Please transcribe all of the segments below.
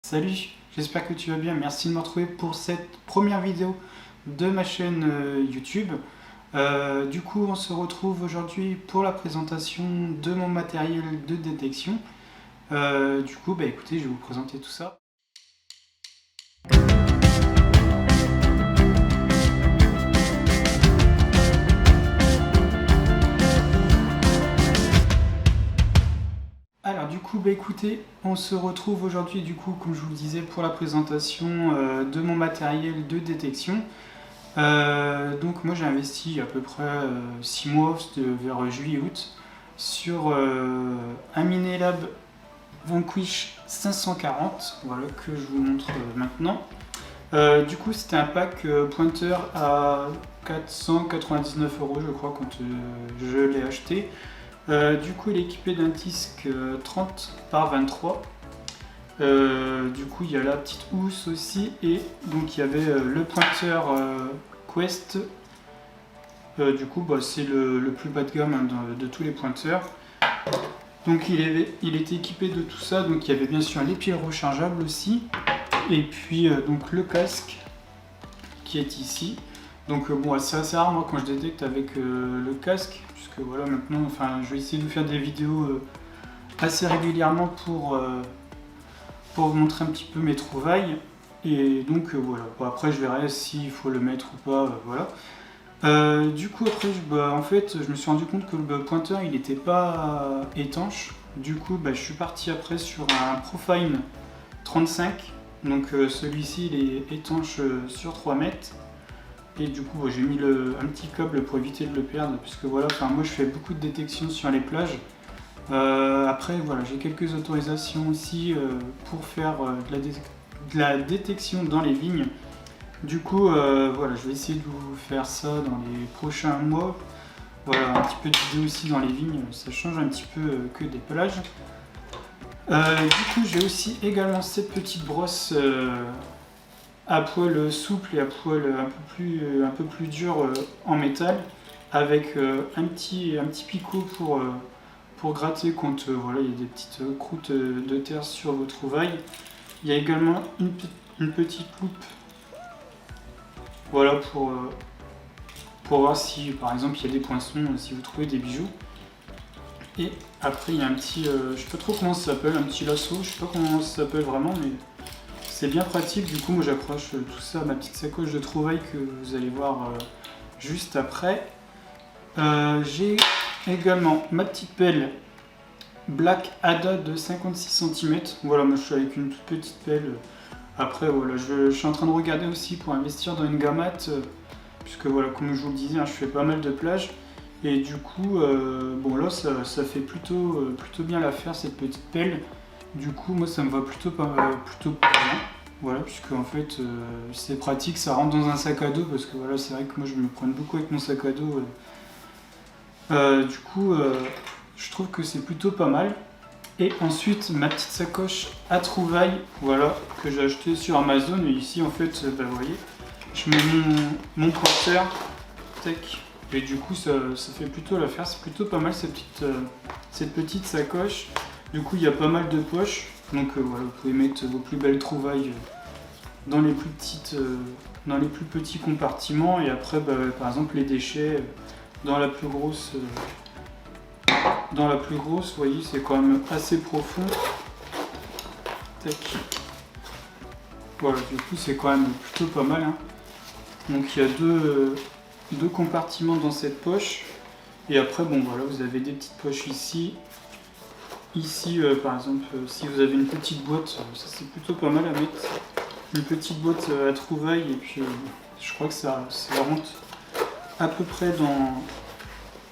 Salut, j'espère que tu vas bien. Merci de me retrouver pour cette première vidéo de ma chaîne YouTube. Du coup, on se retrouve aujourd'hui pour la présentation de mon matériel de détection. Du coup, écoutez, je vais vous présenter tout ça. Alors du coup, écoutez, on se retrouve aujourd'hui du coup, comme je vous le disais, pour la présentation de mon matériel de détection. Donc moi j'ai investi à peu près 6 mois, c'était vers juillet-août, sur un Minelab Vanquish 540, voilà, que je vous montre maintenant. Du coup c'était un pack pointeur à 499 € je crois quand je l'ai acheté. Du coup, il est équipé d'un disque 30 par 23. Du coup, il y a la petite housse aussi. Et donc, il y avait le pointeur Quest. Du coup, c'est le plus bas de gamme de tous les pointeurs. Donc, il était équipé de tout ça. Donc, il y avait bien sûr les piles rechargeables aussi. Et puis, donc, le casque qui est ici. Donc c'est assez rare moi quand je détecte avec le casque, puisque voilà maintenant, je vais essayer de vous faire des vidéos assez régulièrement pour vous montrer un petit peu mes trouvailles. Et donc voilà, après je verrai s'il faut le mettre ou pas, voilà. Du coup après, en fait, je me suis rendu compte que le pointeur il n'était pas étanche. Du coup je suis parti après sur un Profine 35. Donc celui-ci il est étanche sur 3 mètres. Et du coup j'ai mis un petit câble pour éviter de le perdre, puisque voilà, moi je fais beaucoup de détection sur les plages. Après voilà, j'ai quelques autorisations aussi pour faire de la détection dans les vignes. Du coup voilà, je vais essayer de vous faire ça dans les prochains mois. Voilà, un petit peu de vidéo aussi dans les vignes, ça change un petit peu que des plages. Du coup j'ai aussi également cette petite brosse à poil souple et à poil un peu plus dur en métal, avec un petit picot pour gratter quand voilà, il y a des petites croûtes de terre sur vos trouvailles. Il y a également une petite loupe, voilà, pour voir si par exemple il y a des poinçons, si vous trouvez des bijoux. Et après il y a un petit, je sais pas trop comment ça s'appelle, un petit lasso, je sais pas comment ça s'appelle vraiment, mais c'est bien pratique. Du coup moi j'accroche tout ça à ma petite sacoche de trouvailles que vous allez voir juste après. J'ai également ma petite pelle Black Ada de 56 cm. Voilà, moi je suis avec une toute petite pelle. Après voilà, je suis en train de regarder aussi pour investir dans une Gamat, puisque voilà, comme je vous le disais, je fais pas mal de plages. Et du coup, là ça fait plutôt bien l'affaire, cette petite pelle. Du coup moi ça me va plutôt bien. Voilà, puisque en fait c'est pratique, ça rentre dans un sac à dos, parce que voilà, c'est vrai que moi je me prends beaucoup avec mon sac à dos. Du coup je trouve que c'est plutôt pas mal. Et ensuite ma petite sacoche à trouvailles, voilà, que j'ai acheté sur Amazon. Et ici en fait, vous voyez, je mets mon pointeur, tac. Et du coup ça fait plutôt l'affaire, c'est plutôt pas mal cette petite sacoche. Du coup il y a pas mal de poches, donc voilà, vous pouvez mettre vos plus belles trouvailles dans les plus petits compartiments. Et après par exemple les déchets dans la plus grosse, vous voyez, c'est quand même assez profond. Tac. Voilà, du coup c'est quand même plutôt pas mal, hein. Donc il y a deux compartiments dans cette poche. Et après voilà, vous avez des petites poches ici. Ici par exemple, si vous avez une petite boîte, ça c'est plutôt pas mal à mettre. Une petite boîte à trouvailles, et puis je crois que ça rentre à peu près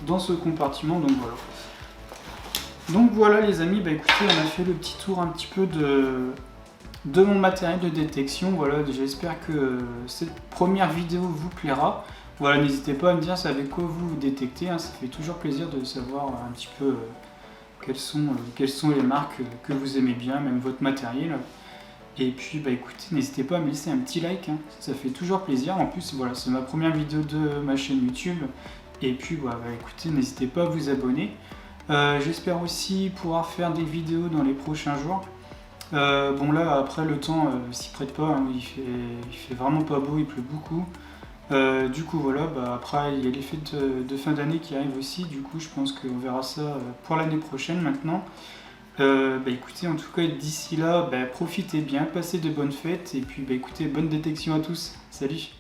dans ce compartiment. Donc voilà les amis, écoutez, on a fait le petit tour un petit peu de mon matériel de détection. Voilà, j'espère que cette première vidéo vous plaira. Voilà, n'hésitez pas à me dire avec quoi vous détectez, hein. Ça fait toujours plaisir de savoir un petit peu quelles sont les marques que vous aimez bien, même votre matériel. Et puis écoutez, n'hésitez pas à me laisser un petit like, hein. Ça fait toujours plaisir. En plus voilà, c'est ma première vidéo de ma chaîne YouTube. Et puis écoutez, n'hésitez pas à vous abonner. J'espère aussi pouvoir faire des vidéos dans les prochains jours. Bon là après le temps s'y prête pas, hein, il fait vraiment pas beau, il pleut beaucoup. Du coup voilà, bah, après il y a les fêtes de fin d'année qui arrivent aussi, du coup je pense qu'on verra ça pour l'année prochaine maintenant. Bah écoutez, en tout cas d'ici là, bah, profitez bien, passez de bonnes fêtes et puis bah écoutez, bonne détection à tous. Salut!